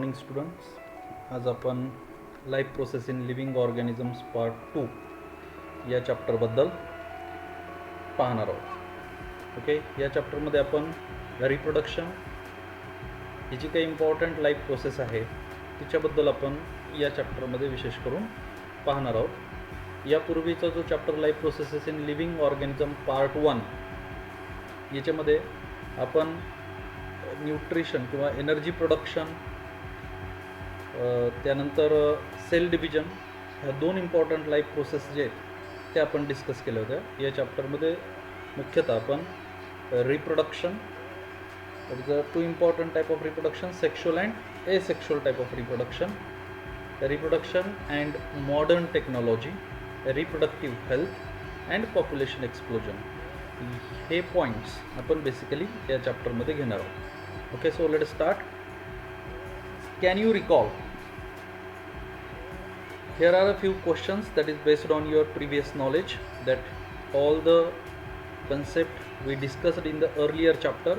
Morning students. आज आपण life process in living organisms part 2 या चॅप्टरबद्दल पाहणार आहोत. ओके, या चॅप्टरमध्ये आपण रिप्रोडक्शन ही जी काही इम्पॉर्टंट लाईफ प्रोसेस आहे तिच्याबद्दल आपण या चॅप्टरमध्ये विशेष करून पाहणार आहोत. यापूर्वीचा जो chapter life processes in living organism part 1 याच्यामध्ये आपण न्यूट्रिशन किंवा एनर्जी प्रोडक्शन, त्यानंतर सेल डिव्हिजन, ह्या दोन इम्पॉर्टंट लाईफ प्रोसेस जे आहेत ते आपण डिस्कस केल्या होत्या. या चॅप्टरमध्ये मुख्यतः आपण reproduction, that is a two important type of reproduction, sexual and asexual type of reproduction and modern technology, reproductive health and population explosion, हे पॉईंट्स आपण बेसिकली या चॅप्टरमध्ये घेणार आहोत. Okay, so let us start. Can you recall? Here are a few questions that is based on your previous knowledge, that all the concept we discussed in the earlier chapter.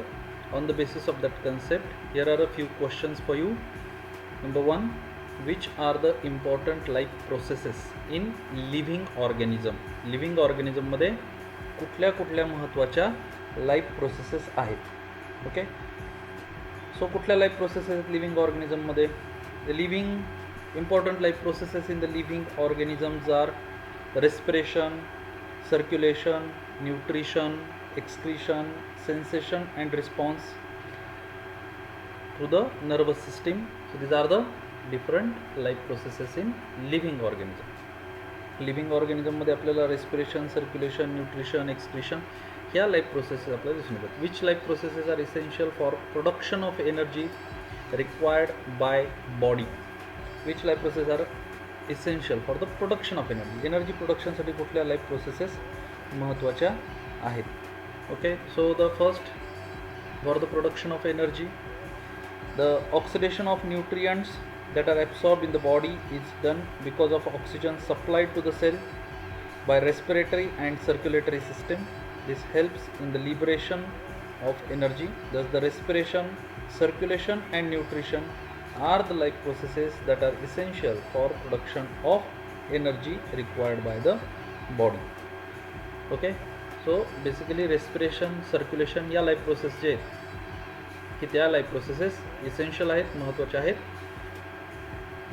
On the basis of that concept, here are a few questions for you. Number 1, which are the important life processes in living organism? Living organism मध्ये कुठल्या महत्त्वाच्या life processes आहेत? Okay, so कुठल्या life processes आहेत living ऑर्गॅनिझममध्ये? Living important life processes in the living organisms are respiration, circulation, nutrition, excretion, sensation and response through the nervous system. So these are the different life processes in living organism. Living ऑर्गॅनिझममध्ये आपल्याला respiration, circulation, nutrition, excretion ह्या life processes आपल्याला दिसून येतात. Which life processes are essential for production of energy required by body? Which life process are essential for the production of energy? Energy प्रोडक्शनसाठी कुठल्या life processes महत्त्वाच्या आहेत? Okay, so the first, for the production of energy, the oxidation of nutrients that are absorbed in the body is done because of oxygen supplied to the cell by respiratory and circulatory system. This helps in the liberation of energy. Thus the respiration, circulation and nutrition are the life processes that are essential for production of energy required by the body. Okay, so basically respiration, circulation या life process जे आहेत की त्या life processes essential आहेत, महत्त्वाच्या आहेत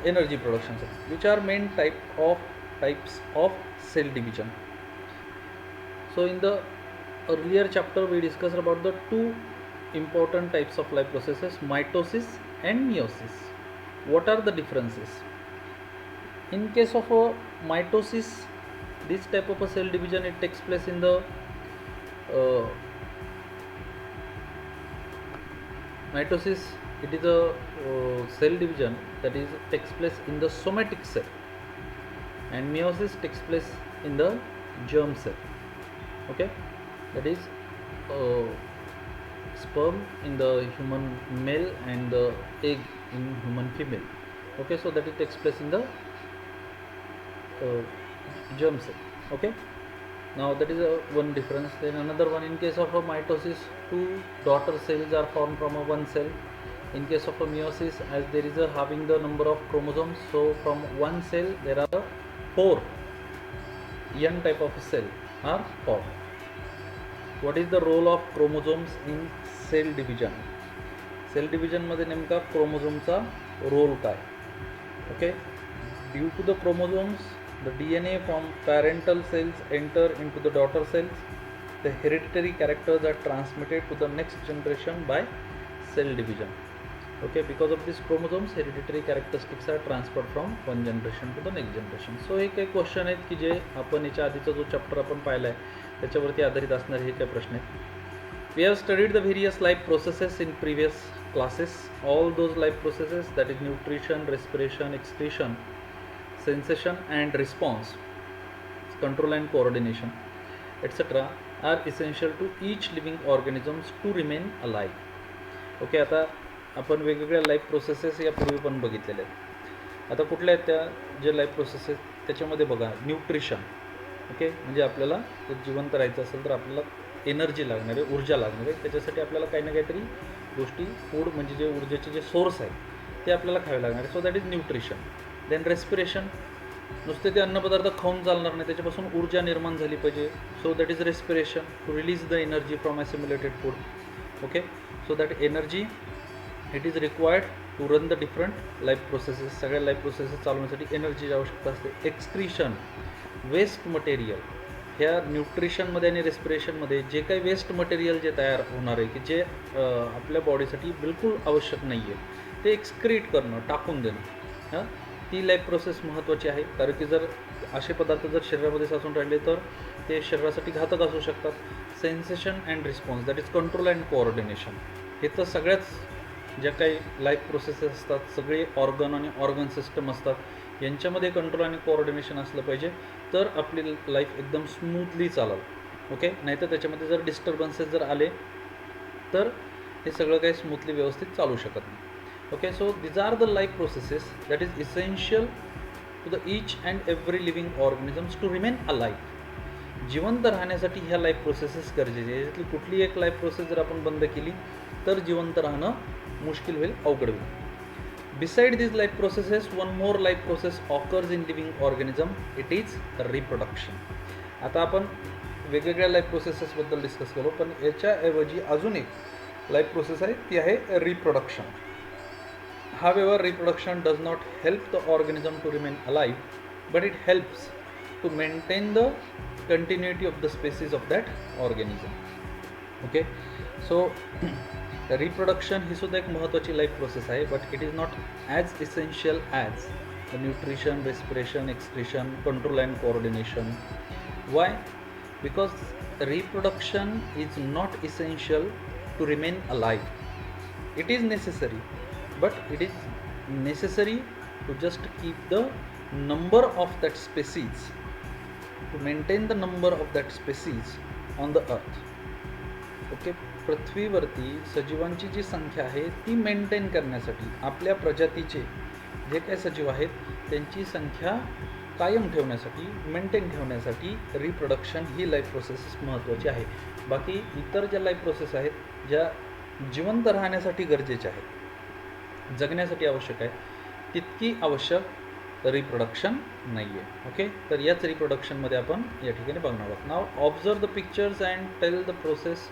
energy प्रोडक्शनसाठी. Which are main types of cell division? So in the earlier chapter we discussed about the two important types of life processes, mitosis and meiosis. What are the differences? In case of a mitosis, this type of a cell division, it takes place in the mitosis, it is a cell division that is takes place in the somatic cell, and meiosis takes place in the germ cell. Okay, that is sperm in the human male and the egg in human female. Okay, so that it takes place in the germ cell. Okay, now that is one difference. Then another one, in case of a mitosis, two daughter cells are formed from a one cell. In case of a meiosis, as there is a having the number of chromosomes, so from one cell there are 4 young type of cell are formed. What is the role of chromosomes in cell division? Cell division मध्ये नेमका क्रोमोझोमचा role काय? Okay, due to the chromosomes, the DNA from parental cells enter into the daughter cells. The hereditary characters are transmitted to the next generation by cell division. Okay, because of these chromosomes, hereditary characteristics are transferred from one generation to the next generation. So हे काही question आहेत की जे आपण याच्या आधीचा जो chapter आपण पाहिला आहे त्याच्यावरती आधारित असणारे हे काही प्रश्न आहेत. We have studied the various life processes in previous classes. All those life processes, that is nutrition, respiration, excretion, sensation and response, control and coordination, etc. are essential to each living organisms to remain alive. Okay, आता आपण वेगवेगळ्या life processes यापूर्वी पण बघितलेल्या आहेत. आता कुठल्या आहेत त्या जे लाईफ प्रोसेसेस? त्याच्यामध्ये बघा, न्यूट्रिशन. ओके, म्हणजे आपल्याला जर जिवंत राहायचं असेल तर आपल्याला एनर्जी लागणार आहे, ऊर्जा लागणार आहे. त्याच्यासाठी आपल्याला काही ना काहीतरी गोष्टी, फूड म्हणजे जे ऊर्जेचे जे सोर्स आहेत ते आपल्याला खावे लागणार आहे. So that is nutrition. Then respiration, नुसते ते अन्नपदार्थ खाऊन चालणार नाही, त्याच्यापासून ऊर्जा निर्माण झाली पाहिजे. So that is respiration, to release the energy from assimilated food. Okay, so that energy it is required to run the different life processes. सगळ्या लाईफ प्रोसेसेस चालवण्यासाठी एनर्जीची आवश्यकता असते. Excretion, waste material. ह्या न्यूट्रिशनमध्ये आणि रेस्पिरेशनमध्ये जे काही वेस्ट मटेरियल जे तयार होणार आहे की जे आपल्या बॉडीसाठी बिलकुल आवश्यक नाही आहे, ते एक्सक्रीट करणं, टाकून देणं, हां, ती लाईफ प्रोसेस महत्त्वाची आहे. कारण की जर असे पदार्थ जर शरीरामध्ये साचून राहिले तर ते शरीरासाठी घातक असू शकतात. Sensation and response, that is control and coordination. हे तर सगळ्याच ज्या काही लाईफ प्रोसेसेस असतात, सगळे ऑर्गन आणि ऑर्गन सिस्टम असतात, यांच्यामध्ये कंट्रोल आणि कोऑर्डिनेशन असलं पाहिजे तर आपली लाईफ एकदम स्मूथली चालेल. ओके, नाहीतर त्याच्यामध्ये जर डिस्टर्बन्सेस जर आले तर हे सगळं काही स्मूथली व्यवस्थित चालू शकत नाही. Okay, so these are the life processes that is essential to the each and every living organisms to remain alive. जिवंत राहण्यासाठी ह्या लाईफ प्रोसेसेस गरजेचे आहे. याच्यातली कुठली एक लाईफ प्रोसेस जर आपण बंद केली तर जिवंत राहणं मुश्किल होईल, अवघड होईल. Beside these life processes, one more life process occurs in living organism. It is reproduction. आता आपण वेगवेगळ्या लाईफ प्रोसेसेसबद्दल डिस्कस करू, पण याच्याऐवजी अजून एक लाईफ प्रोसेस आहे, ती आहे reproduction. However, reproduction does not help the organism to remain alive, but it helps to maintain the continuity of the species of that organism. Okay, so reproduction ही सुद्धा एक महत्त्वाची लाईफ प्रोसेस आहे, but it is not as essential as the nutrition, respiration, excretion, control and coordination. Why? Because reproduction is not essential to remain alive. It is necessary, but it is necessary to just keep the number of that species, to maintain the number of that species on the earth. Okay, पृथ्वीवरती सजीवांची जी संख्या आहे ती maintain करण्यासाठी, आपल्या प्रजातीचे जे काही सजीव आहेत त्यांची संख्या कायम ठेवण्यासाठी, मेंटेन ठेवण्यासाठी रिप्रोडक्शन ही लाईफ प्रोसेस महत्त्वाची आहे. बाकी इतर ज्या लाईफ प्रोसेस आहेत ज्या जिवंत राहण्यासाठी गरजेच्या आहेत, जगण्यासाठी आवश्यक आहे, तितकी आवश्यक रिप्रोडक्शन नाही आहे. ओके, तर याच रिप्रोडक्शनमध्ये आपण या ठिकाणी बघणार आहोत. Now observe the pictures and tell the process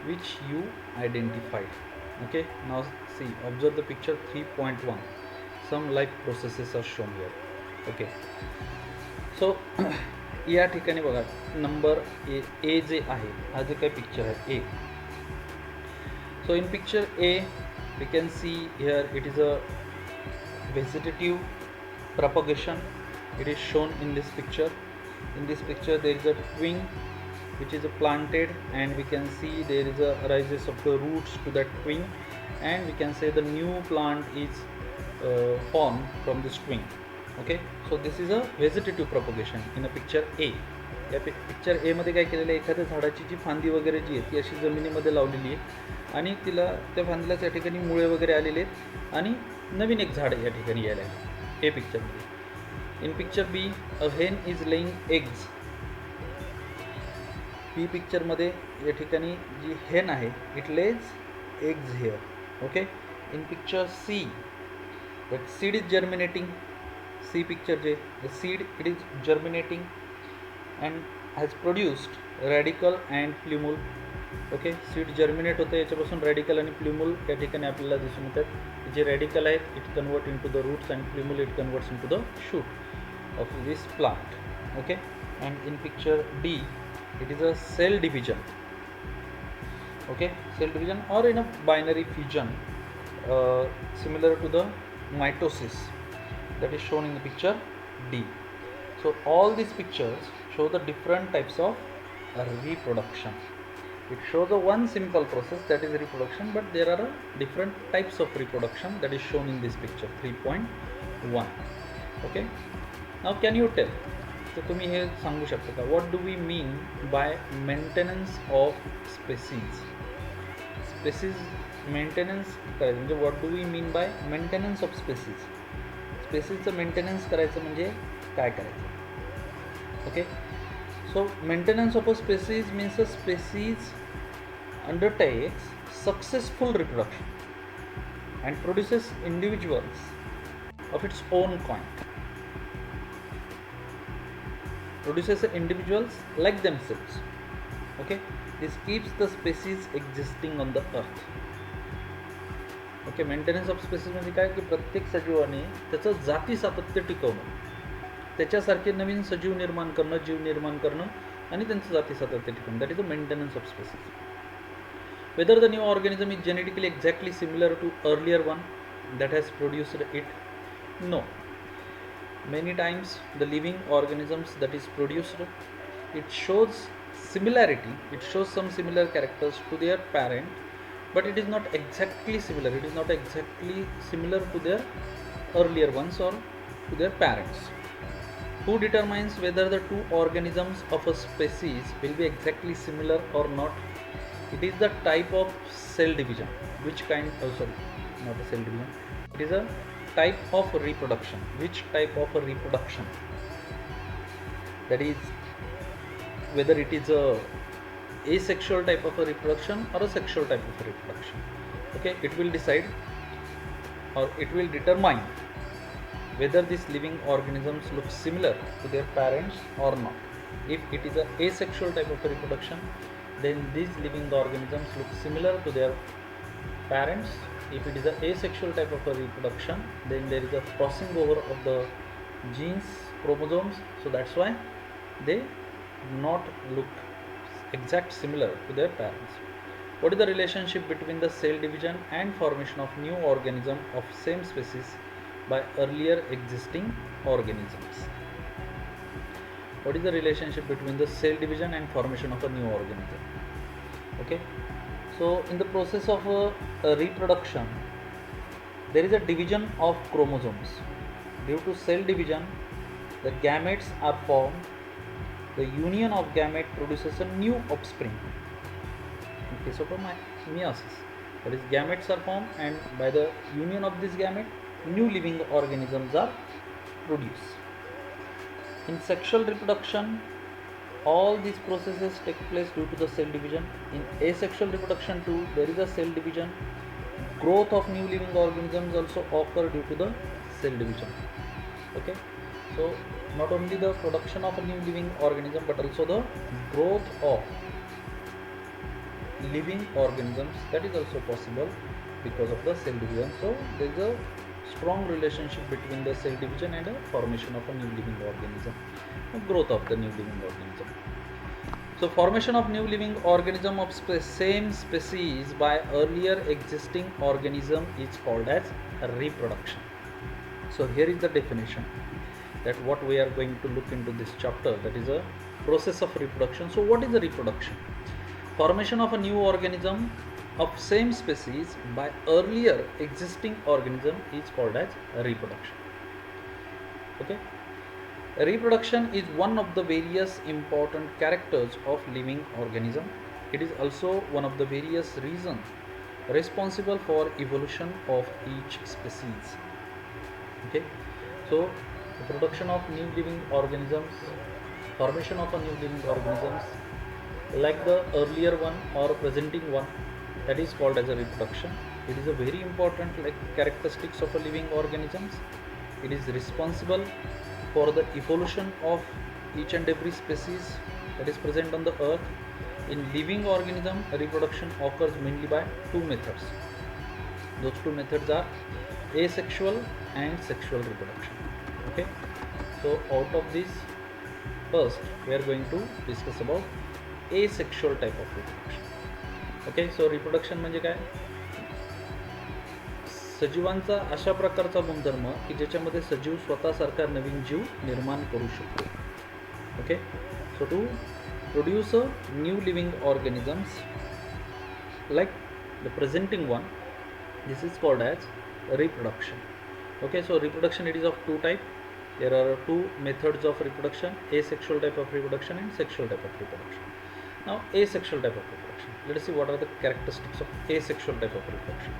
which you identified. Okay, now see, observe the picture 3.1. Some life processes are shown here. Okay, so या ठिकाणी बघा नंबर ए जे आहे, हा जे काही पिक्चर आहे A. So in picture A we can see here it is a vegetative propagation. It is shown in this picture. In this picture there is a twig which is planted, and we can see there is a rises of the roots to that twig, and we can say the new plant is born from this twig. Okay, so this is a vegetative propagation in a picture A. या picture ए मध्ये काय केलेलं आहे, एखाद्या झाडाची जी फांदी वगैरे जी आहे ती अशी जमिनीमध्ये लावलेली आहे आणि तिला त्या फांदीलाच या ठिकाणी मुळे वगैरे आलेले आहेत आणि नवीन एक झाड या ठिकाणी यायला आहे ए पिक्चरमध्ये. इन पिक्चर बी, अ हेन इज लेईंग एग्ज. बी पिक्चरमध्ये या ठिकाणी जी हेन आहे it lays eggs here. Okay, in picture C that seed is germinating. C picture जे the seed it is germinating and has produced radicle and plumule. Okay, seed germinate होतं, याच्यापासून radical आणि प्ल्युमूल या ठिकाणी आपल्याला दिसून येतात. जे रॅडिकल आहेत it convert into the roots and plumule it converts into the shoot of this plant. Okay, and in picture D it is a cell division. Okay, cell division or in a binary fusion similar to the mitosis that is shown in the picture D. So all these pictures show the different types of reproduction. It shows a one simple process that is reproduction, but there are different types of reproduction that is shown in this picture 3.1. Okay, now can you tell, तर तुम्ही हे सांगू शकता का, what do we mean by maintenance of species. Species maintenance करायचं म्हणजे what do we mean by maintenance of species. स्पेसीजचं maintenance करायचं म्हणजे काय करायचं. Okay, so maintenance of a species means a species undertakes successful reproduction and produces individuals of its own kind. Produces individuals like themselves. Okay, this keeps the species existing on the earth. Okay, maintenance of species म्हणजे काय की प्रत्येक सजीवाने त्याचं जाती सातत्य टिकवणं, त्याच्यासारखे नवीन सजीव निर्माण करणं, जीव निर्माण करणं आणि त्यांचं जाती सातत्य टिकवणं. That is the maintenance of species. Whether the new organism is genetically exactly similar to earlier one that has produced it? No. Many times the living organisms that is produced, it shows similarity, it shows some similar characters to their parent, but it is not exactly similar, it is not exactly similar to their earlier ones or to their parents. Who determines whether the two organisms of a species will be exactly similar or not? It is the type of cell division. Which kind? Oh, sorry, not a cell division. It is a type of reproduction. Which type of a reproduction? That is, whether it is a asexual type of a reproduction or a sexual type of a reproduction. Okay, it will decide or it will determine whether these living organisms look similar to their parents or not. If it is a asexual type of a reproduction, then these living organisms look similar to their parents. If it is an asexual type of a reproduction, then there is a crossing over of the genes, chromosomes, so that's why they do not look exact similar to their parents. What is the relationship between the cell division and formation of new organism of same species by earlier existing organisms? What is the relationship between the cell division and formation of a new organism? Okay, so in the process of a reproduction, there is a division of chromosomes. Due to cell division, the gametes are formed. The union of gamete produces a new offspring. In case of a meiosis, that is, gametes are formed, and by the union of this gamete, new living organisms are produced. In sexual reproduction, all these processes take place due to the cell division. In asexual reproduction too, there is a cell division. Growth of new living organisms also occur due to the cell division. Okay, so not only the production of a new living organism, but also the growth of living organisms, that is also possible because of the cell division. So there is a strong relationship between the cell division and the formation of a new living organism, growth of the new living organism. So formation of new living organism of same species by earlier existing organism is called as reproduction. So here is the definition that what we are going to look into this chapter, that is a process of reproduction. So what is the reproduction? Formation of a new organism of same species by earlier existing organism is called as reproduction. Okay, reproduction is one of the various important characters of living organism. It is also one of the various reasons responsible for evolution of each species. Okay, so the production of new living organisms, formation of a new living organisms like the earlier one or presenting one, that is called as a reproduction. It is a very important characteristics of a living organisms. It is responsible for the evolution of each and every species that is present on the earth. In living organism, reproduction occurs mainly by two methods. Those two methods are asexual and sexual reproduction. Okay, so out of this, first we are going to discuss about asexual type of reproduction. Okay, so reproduction म्हणजे काय? सजीवांचा अशा प्रकारचा गुणधर्म की ज्याच्यामध्ये सजीव स्वतःसारखा नवीन जीव निर्माण करू शकतो. Okay, so to produce a new living organisms like the presenting one, this is called as reproduction. Okay, so reproduction, it is of two type. There are two methods of reproduction: asexual type of reproduction and sexual type of reproduction. Now asexual type of reproduction, let us see what are the characteristics of asexual type of reproduction.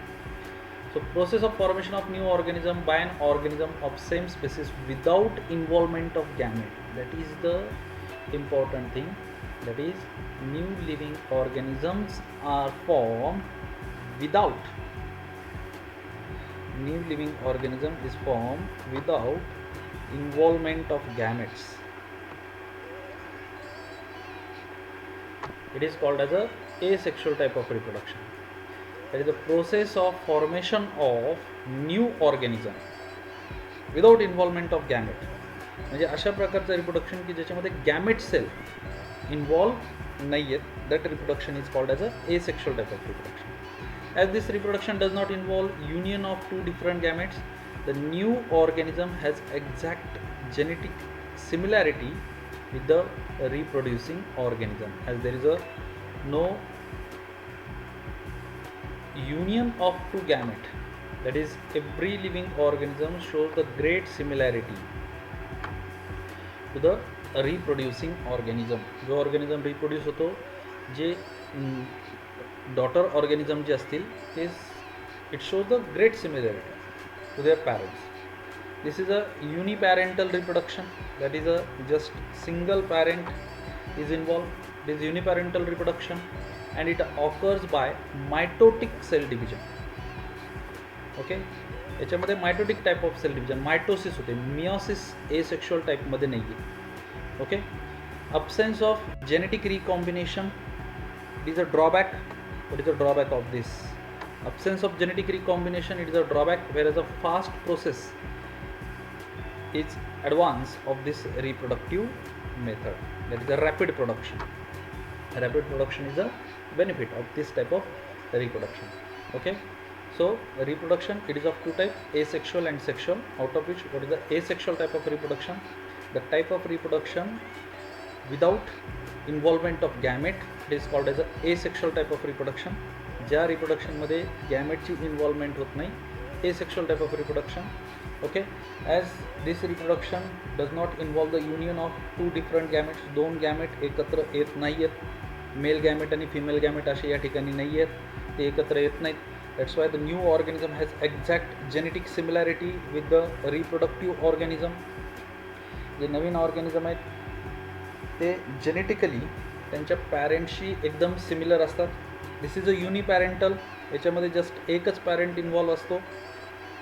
So process of formation of new organism by an organism of same species without involvement of gamete, that is the important thing. That is, new living organisms are formed without new living organism is formed without involvement of gametes. It is called as a asexual type of reproduction. That is the process of formation of new organism without involvement of gamete. म्हणजे अशा प्रकारचं reproduction की ज्याच्यामध्ये gamete cell involve नाही आहेत, that reproduction is called as a asexual type of reproduction. As this reproduction does not involve union of two different gametes, the new organism has exact genetic similarity with the reproducing organism, as there is a no union of two gamete. That is, every living organism shows the great similarity to the reproducing organism. जो organism reproduce होतो, जे daughter organism जे असतील ते it shows the great similarity to their parents. This is a uniparental reproduction. That is a just single parent is involved. It is uniparental reproduction and it occurs by mitotic cell division. ओके, याच्यामध्ये mitotic type of cell division, mitosis होते, meiosis asexual टाईपमध्ये नाही आहे. Okay, absence of genetic recombination, it is a drawback. What is the drawback of this? Absence of genetic recombination, it is a drawback, whereas a fast process is advance of this reproductive method. That is a rapid production. Rapid production is a benefit of this type of reproduction. Okay, so reproduction, it is of two types, asexual and sexual. Out of which, what is the asexual type of reproduction? The type of reproduction without involvement of gamete, it is called as a asexual type of reproduction. ज्या reproduction मध्ये गॅमेटची involvement होत नाही, asexual type of reproduction. Okay, as this reproduction does not involve the union of two different gametes, दोन gamete एकत्र येत नाही आहेत, mail gamete आणि फिमेल गॅमेट असे या ठिकाणी नाही आहेत, ते एकत्र येत नाहीत. That's why the new organism has exact genetic similarity with the reproductive organism. J Naveen organism आहेत ते जेनेटिकली त्यांच्या पॅरेंटशी एकदम सिमिलर असतात. दिस इज अ युनिपॅरेंटल, याच्यामध्ये जस्ट एकच पॅरेंट इन्व्हॉल्व असतो.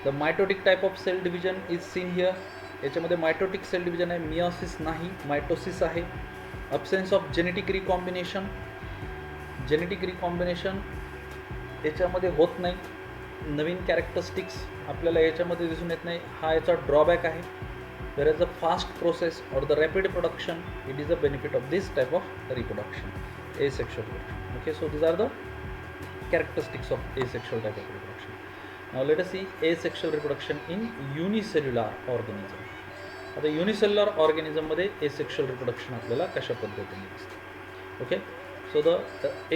The mitotic type of cell division is seen here. याच्यामध्ये mitotic cell division आहे, मियोसिस नाही, मायटोसिस आहे. Absence of genetic recombination, genetic recombination याच्यामध्ये होत नाही, नवीन कॅरेक्टरिस्टिक्स आपल्याला याच्यामध्ये दिसून येत नाही, हा याचा ड्रॉबॅक आहे. There is a fast process और the rapid production, it is a benefit of this type of reproduction, asexual reproduction. Okay, so these are the characteristics of asexual type of reproduction. Now let us see asexual reproduction in unicellular organism. आता unicellular ऑर्गॅनिझममध्ये asexual reproduction आपल्याला कशा पद्धतीने दिसते. Okay, so the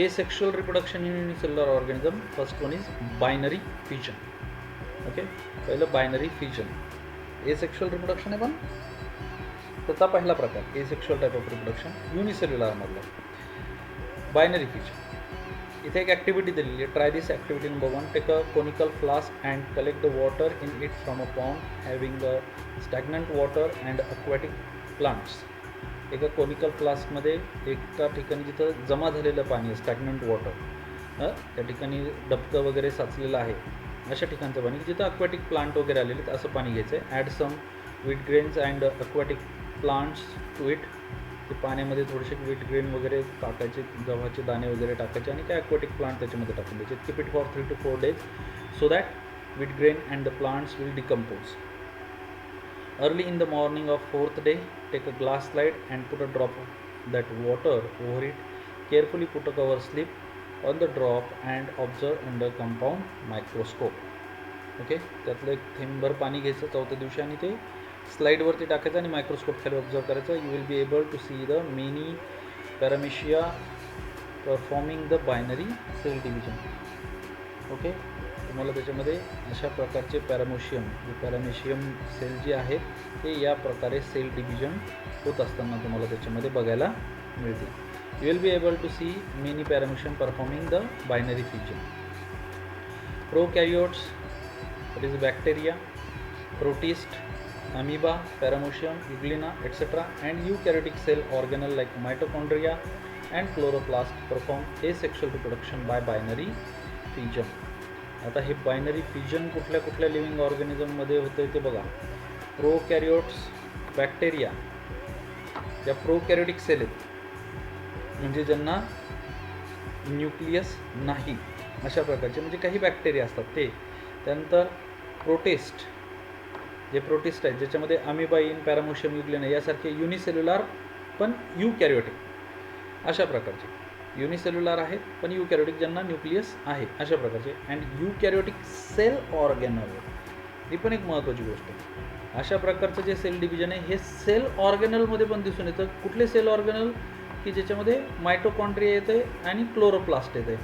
asexual reproduction in unicellular organism, first one is binary fission. Okay, पहिलं binary fission. asexual reproduction आहे पण त्याचा पहिला प्रकार asexual type of reproduction unicellular मधला बायनरी फिजन. इथे एक ॲक्टिव्हिटी दिलेली आहे. Try this activity number 1. Take a conical flask and collect the water in it from a pond having a stagnant water and aquatic plants. एका conical फ्लास्कमध्ये एका ठिकाणी जिथं जमा झालेलं पाणी आहे, स्टॅग्नंट वॉटर, त्या ठिकाणी डबकं वगैरे साचलेलं आहे, अशा ठिकाणचं पाणी जिथं अक्वॅटिक प्लांट वगैरे आलेले आहेत असं पाणी घ्यायचं आहे. Add some wheat grains and aquatic plants to it. ते पाण्यामध्ये थोडेसे वीट ग्रेन वगैरे टाकायचे, गव्हाचे दाणे वगैरे टाकायचे आणि काय अक्वॅटिक प्लांट त्याच्यामध्ये टाकून द्यायचे. Keep it for 3 to 4 days so that wheat grain and the plants will decompose. Early in the morning of 4th day, take a glass slide and put a drop of that water over it. Carefully put a cover slip on the drop and observe under compound microscope. Okay, त्यातलं एक थेंबभर पाणी घ्यायचं चौथ्या दिवशी आणि ते स्लाईडवरती टाकायचं आणि मायक्रोस्कोप खाली ऑब्झर्व करायचं. You will be able to see the many paramecia performing the binary cell division. Okay, तुम्हाला त्याच्यामध्ये अशा प्रकारचे पॅरामेशियम सेल जे आहेत ते या प्रकारे सेल डिव्हिजन होत असताना तुम्हाला त्याच्यामध्ये बघायला मिळतील. You will be able to see many paramecium performing the binary fusion. Prokaryotes, that is bacteria, protist, amoeba, paramecium, euglena, etc. and eukaryotic cell organelle like mitochondria and chloroplast perform asexual reproduction by binary fission. आता हे binary fusion कुठल्या कुठल्या living ऑर्गॅनिझममध्ये होतं ते बघा. प्रोकॅरियोट्स, bacteria, ज्या प्रोकॅरियोटिक cell आहेत म्हणजे ज्यांना न्यूक्लियस नाही अशा प्रकारचे, म्हणजे काही बॅक्टेरिया असतात ते. त्यानंतर प्रोटिस्ट, जे प्रोटिस्ट आहेत ज्याच्यामध्ये अमिबाईन, पॅरामोशियम, युग्लिना यासारखे युनिसेल्युलार पण युकॅरियोटिक अशा प्रकारचे. युनिसेल्युलार आहेत पण युकॅरियोटिक ज्यांना न्यूक्लियस आहे अशा प्रकारचे. अँड युकॅरियोटिक सेल ऑर्गॅनल, ही पण एक महत्त्वाची गोष्ट आहे. अशा प्रकारचं जे सेल डिव्हिजन आहे हे सेल ऑर्गॅनलमध्ये पण दिसून येतं. कुठले सेल ऑर्गॅनल की ज्याच्यामध्ये मायटोकॉन्ड्रिया येते आणि क्लोरोप्लास्ट येते,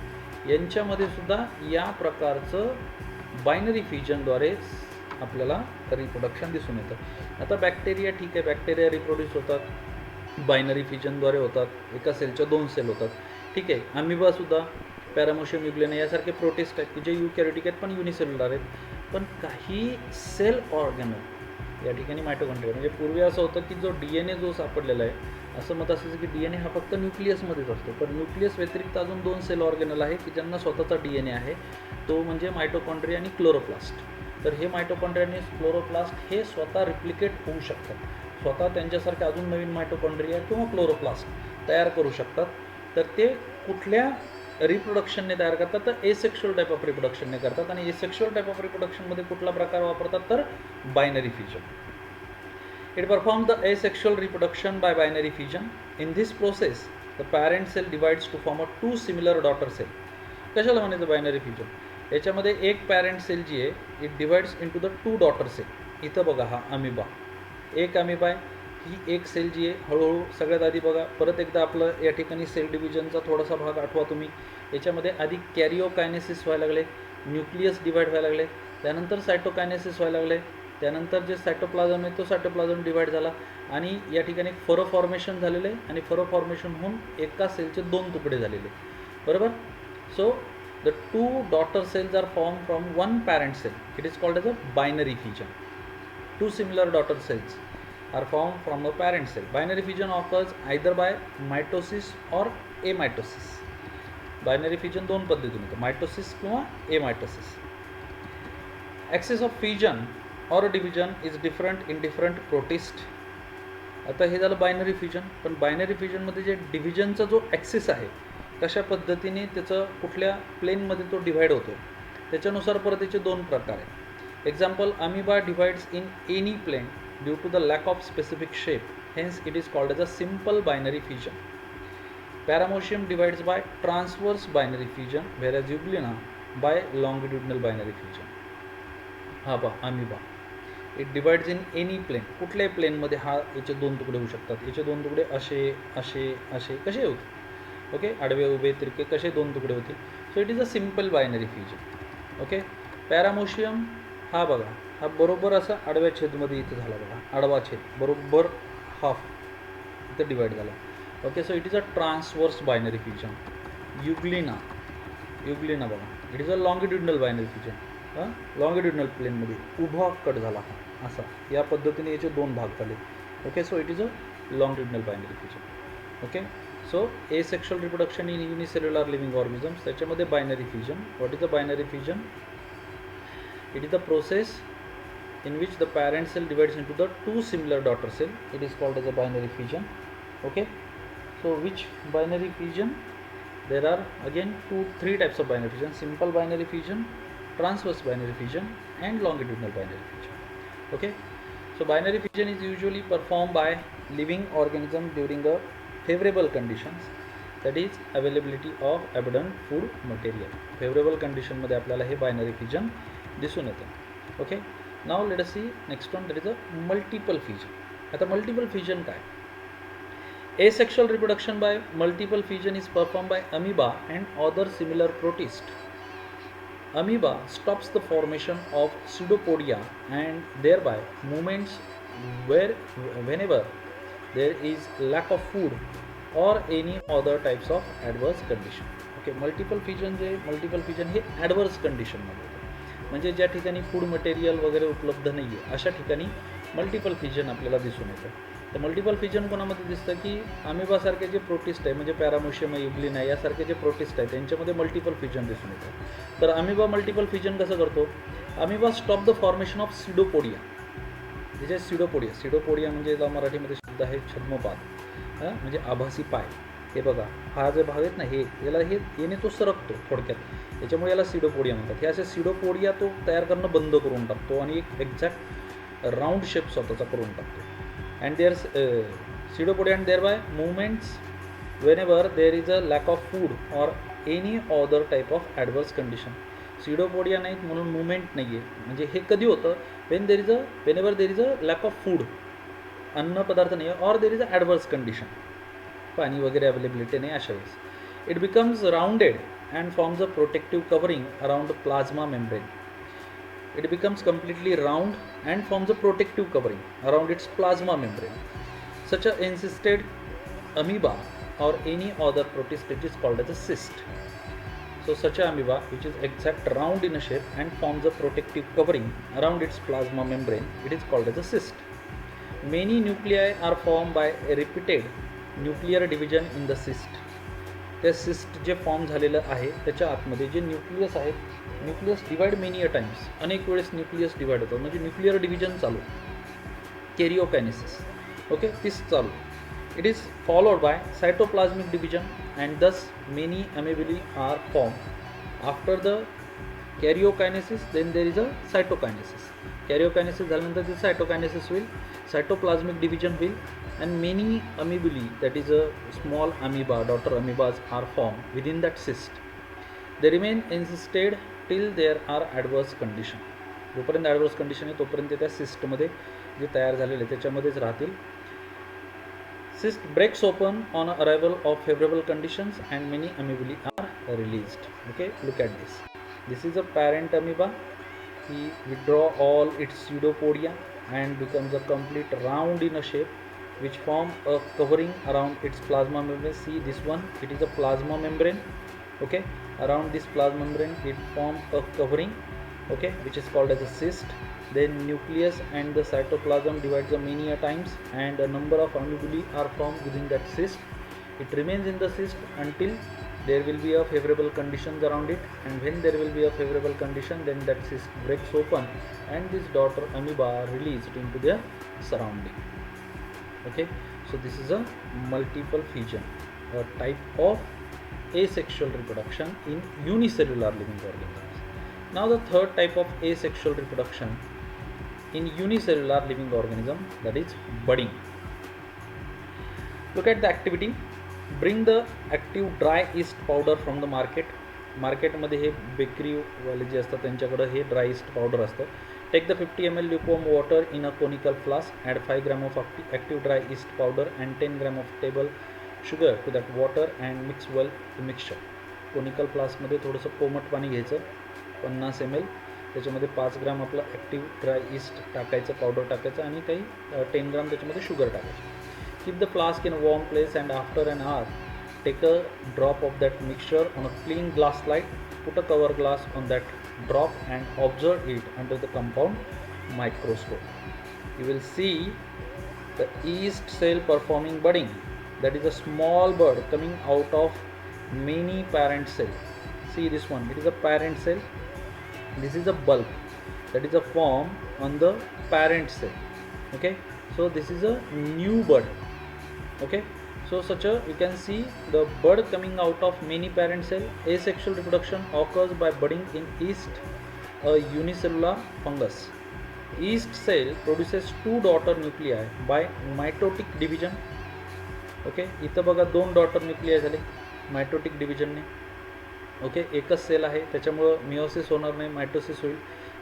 यांच्यामध्ये सुद्धा या प्रकारचं बायनरी फ्युजनद्वारे आपल्याला रिप्रोडक्शन दिसून येतं. आता बॅक्टेरिया ठीक आहे, बॅक्टेरिया रिप्रोड्यूस होतात बायनरी फ्युजनद्वारे होतात, एका सेलच्या 2 सेल होतात, ठीक आहे. अमिबासुद्धा पॅरामोशियम, युग्लिना यासारखे प्रोटिस्ट आहेत की जे युकॅरियोटिक आहेत पण युनिसेल्युलर आहेत. पण काही सेल ऑर्गॅनल या ठिकाणी मायटोकॉन्ड्रिया, म्हणजे पूर्वी असं होतं की जो DNA जो सापडलेला आहे, असं मत असायचं की DNA हा फक्त न्यूक्लियसमध्येच असतो. पण न्यूक्लियस व्यतिरिक्त अजून 2 सेल ऑर्गॅनल आहे की ज्यांना स्वतःचा DNA आहे, तो म्हणजे मायटोकॉन्ड्रिया आणि क्लोरोप्लास्ट. तर हे मायटोकॉन्ड्रिया आणि क्लोरोप्लास्ट हे स्वतः रिप्लिकेट होऊ शकतात, स्वतः त्यांच्यासारखे अजून नवीन मायटोकॉन्ड्रिया किंवा क्लोरोप्लास्ट तयार करू शकतात. तर ते कुठल्या रिप्रोडक्शनने तयार करतात, तर एसेक्शुअल टाईप ऑफ रिप्रोडक्शनने करतात. आणि एसेक्शुअल टाईप ऑफ रिप्रोडक्शनमध्ये कुठला प्रकार वापरतात, तर binary fusion. It performs the asexual reproduction by binary fusion. In this process, the parent cell divides to form a 2 similar daughter cell. कशाला म्हणायचं बायनरी फ्युजन? याच्यामध्ये एक पॅरेंट सेल जी आहे it divides into the 2 daughter cell. इथं बघा हा amoeba, एक अमिबा आहे, ही एक सेल जी आहे. हळूहळू सगळ्यात आधी बघा परत एकदा आपलं या ठिकाणी सेल डिव्हिजनचा थोडासा भाग आठवा तुम्ही. याच्यामध्ये आधी कॅरिओकायनेसिस व्हायला लागले, न्यूक्लियस डिवाईड व्हायला लागले, त्यानंतर सायटोकायनेसिस व्हायला लागले, त्यानंतर जे सायटोप्लाझम आहे तो सायटोप्लाझम डिवाईड झाला आणि या ठिकाणी फरो फॉर्मेशन झालेलं आहे आणि फरो फॉर्मेशन होऊन एका सेलचे 2 तुकडे झालेले, बरोबर. So the 2 daughter cells are form from 1 parent cell. It is called as a binary fusion. 2 similar daughter cells are form from a parent cell. Binary fusion occurs either by mitosis or amitosis. Binary fusion 2 पद्धतीने होतं, mitosis किंवा amitosis. Axis of fusion और division is different in different protist. आता हे झालं binary fusion. पण binary फ्युजनमध्ये जे डिव्हिजनचा जो ॲक्सिस आहे, कशा पद्धतीने त्याचं कुठल्या प्लेनमध्ये तो डिव्हाइड होतो, त्याच्यानुसार परत त्याचे 2 प्रकार आहेत. Example, amoeba divides in any plane due to the lack of specific shape, hence it is called as a simple binary fusion. Paramecium divides by transverse binary fusion, whereas euglena by longitudinal binary fusion. हा पहा amoeba, it divides in any plane. कुठल्याही प्लेनमध्ये हा याचे 2 तुकडे होऊ शकतात. याचे 2 तुकडे असे असे असे कसे होते, ओके, आडवे उभे तिरके कसे 2 तुकडे होते. So it is a simple binary fusion. Okay. Paramecium हा बघा, हा बरोबर असा आडव्या छेदमध्ये इथं झाला बघा, आडवा छेद बरोबर हाफ इथं डिवाइड झाला. Okay. So it is a transverse binary fusion. Euglena, euglena बघा, it is a longitudinal binary fusion. Longitudinal प्लेनमध्ये उभा कट झाला हा असा, या पद्धतीने याचे 2 भाग झाले. Okay. So it is a longitudinal binary fusion. Okay. So asexual reproduction in unicellular living organisms, त्याच्यामध्ये binary fusion. What is a binary fusion? It is the process in which the parent cell divides into the 2 similar daughter cell. It is called as a binary fusion. Okay. So which binary fusion? There are again 3 types of binary fusion: simple binary fusion, transverse binary fusion, and longitudinal binary fusion. Okay. So binary fusion is usually performed by living organism during a favorable conditions, that is availability of abundant food material. Favorable condition मध्ये आपल्याला हे binary fusion दिसून येतं. Okay. Now let us see next one, that is a multiple fusion. आता multiple fusion काय? Asexual reproduction by multiple fusion is performed by amoeba and other similar protists. Amoeba stops the formation of pseudopodia and thereby movements whenever there is lack of food or any other types of adverse condition. Okay, multiple fusion J multiple fusion hey adverse condition मध्ये होतं. म्हणजे ज्या ठिकाणी food material वगैरे उपलब्ध नाही आहे अशा ठिकाणी मल्टिपल फ्युजन आपल्याला दिसून येतं. तर मल्टिपल फिजन कोणामध्ये दिसतं की अमिबासारखे जे प्रोटिस्ट आहे म्हणजे पॅरामोशियम युग्लिन आहे यासारखे जे प्रोटिस्ट आहे त्यांच्यामध्ये मल्टिपल फिजन दिसून येतं. तर अमिबा मल्टिपल फिजन कसं करतो? Amoeba stop the formation of pseudopodia. जे सिडोपोडिया म्हणजे याला मराठीमध्ये शब्द आहे छद्मपाद, म्हणजे आभासी पाय. हे बघा, हा जे भाग आहेत ना हे येणे तो सरकतो थोडक्यात, त्याच्यामुळे याला सिडोपोडिया म्हणतात. हे असे सिडोपोडिया तो तयार करणं बंद करून टाकतो आणि एक एक्झॅक्ट राऊंड शेप स्वतःचा करून टाकतो. And there pseudopodia and thereby movements whenever there is a lack of food or any other type of adverse condition. Pseudopodia नाहीत म्हणून मुवमेंट नाही आहे. म्हणजे हे कधी होतं? whenever there is a lack of food, अन्न पदार्थ नाही आहे, or there is a adverse condition, पाणी वगैरे अवेलेबिलिटी नाही अशा वेळेस. It becomes rounded and forms a protective covering around plasma membrane. It becomes completely round and forms a protective covering around its plasma membrane. Such a encysted amoeba or any other protist, it is called as a cyst. So such a amoeba which is exact round in a shape and forms a protective covering around its plasma membrane, it is called as a cyst. Many nuclei are formed by a repeated nuclear division in the cyst. त्या cyst जे form झालेलं आहे त्याच्या आतमध्ये जे nucleus आहेत, nucleus divide many a times, अनेक वेळेस nucleus divide होतं, म्हणजे न्यूक्लिअर डिव्हिजन चालू, कॅरिओकायनेसिस, ओके, तीच चालू. It is followed by cytoplasmic division and thus many amoebae are form after the karyokinesis. Then there is a cytokinesis. Karyokinesis झाल्यानंतर ते cytokinesis होईल, सायटोप्लाझमिक डिव्हिजन होईल, and many amoebulae, that is a small amoeba, daughter amoebas, are formed within that cyst. They remain encysted till there are adverse condition. जोपर्यंत adverse condition आहे तोपर्यंत त्या सिस्टमध्ये जे तयार झालेले त्याच्यामध्येच राहतील. Cyst breaks open on arrival of favorable conditions and many amoebulae are released. Okay, look at this. This is a parent amoeba. He withdraw all its pseudopodia and becomes a complete round in a shape which form a covering around its plasma membrane. See this one, it is a plasma membrane. Okay, around this plasma membrane it forms a covering, okay, which is called as a cyst. Then nucleus and the cytoplasm divides many a times and a number of amoebulae are formed within that cyst. It remains in the cyst until there will be a favorable conditions around it, and when there will be a favorable condition, then that cyst breaks open and this daughter amoeba are released into their surrounding. Okay, so this is a multiple fission, a type of asexual reproduction in unicellular living organisms. Now the third type of asexual reproduction in unicellular living organism, that is budding. Look at the activity. Bring the active dry yeast powder from the market. मार्केटमध्ये हे बेकरीवाले जे असतात त्यांच्याकडं हे dry yeast powder असतं. Take the 50 ml lukewarm water in a conical flask. Add 5 grams of active dry yeast powder and 10 grams of table sugar to that water and mix well the mixture. Conical फ्लास्कमध्ये थोडंसं कोमट पाणी घ्यायचं 50 ml, त्याच्यामध्ये 5 gram आपलं active dry yeast टाकायचं, powder टाकायचं आणि काही 10 ग्राम त्याच्यामध्ये शुगर टाकायचं. Keep the flask in a warm place and after an hour take a drop of that mixture on a clean glass slide. Put a cover glass on that drop and observe it under the compound microscope. You will see the yeast cell performing budding. That is a small bud coming out of many parent cell. See this one, it is a parent cell. This is a bulb that is a form on the parent cell. Okay, so this is a new bud. Okay, so such a, you can see the bud coming out of many parent cell. Asexual reproduction occurs by budding in yeast, a unicellular fungus. Yeast cell produces 2 daughter nuclei by mitotic division. Okay, इथं बघा 2 daughter nuclei झाले mitotic division ने. Okay, एकच cell आहे त्याच्यामुळं meiosis होणार नाही, mitosis होईल.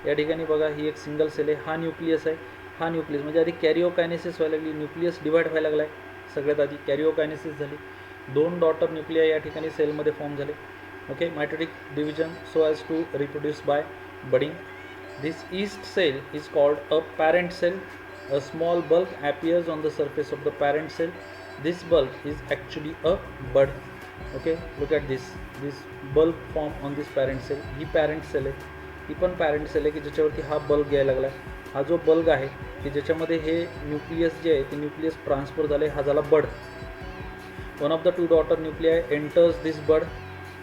या ठिकाणी बघा ही एक सिंगल सेल आहे, हा न्यूक्लियस आहे. हा न्यूक्लियस म्हणजे आधी कॅरिओकायनेसिस व्हायला लागली, न्यूक्लियस डिवाइड व्हायला लागला आहे. सगळ्यात आधी कॅरिओकायनेसिस झाली, 2 डॉटर न्यूक्लिया या ठिकाणी सेलमध्ये फॉर्म झाले. Okay, mitotic division so as to reproduce by budding. This yeast cell is called a parent cell. A small bulb appears on the surface of the parent cell. This bulb is actually a bud. Okay, look at this bulb form on this parent cell. ही parent cell आहे, ही पण parent cell आहे की ज्याच्यावरती हा bulb यायला लागला आहे. हा जो बल्ब आहे की ज्याच्यामध्ये हे न्यूक्लियस जे आहे ते न्यूक्लियस ट्रान्सफर झाले, हा झाला bud. One of the two daughter nuclei enters this bud.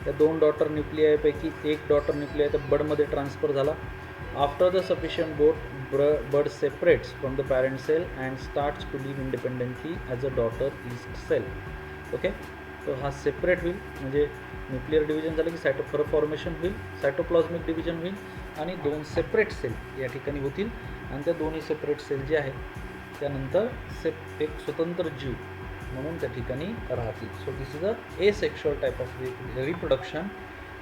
या 2 डॉटर न्यूक्लियापैकी एक डॉटर न्यूक्लियाय त्या बडमध्ये ट्रान्सफर झाला. After the sufficient bud separates from the parent cell and starts to live independently as a daughter yeast cell. Okay, तो हा separate होईल, म्हणजे न्यूक्लिअर डिव्हिजन झालं की सायटोफोर फॉर्मेशन होईल, सायटोप्लाझ्मिक डिव्हिजन होईल आणि 2 सेपरेट सेल या ठिकाणी होतील. आणि त्या दोन्ही सेपरेट सेल जे आहेत त्यानंतर एक स्वतंत्र जीव म्हणून त्या ठिकाणी राहतील. So this is a asexual type of reproduction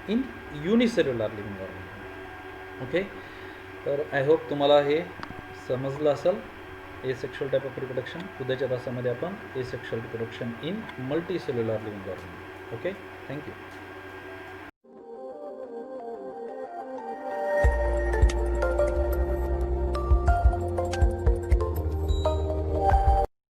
in unicellular living organism. Okay, तर आय होप तुम्हाला हे समजलं असेल. Asexual type of reproduction. उद्याच्या तासामध्ये आपण एसेक्शुअल रिप्रोडक्शन इन multicellular living organism. Okay, thank you.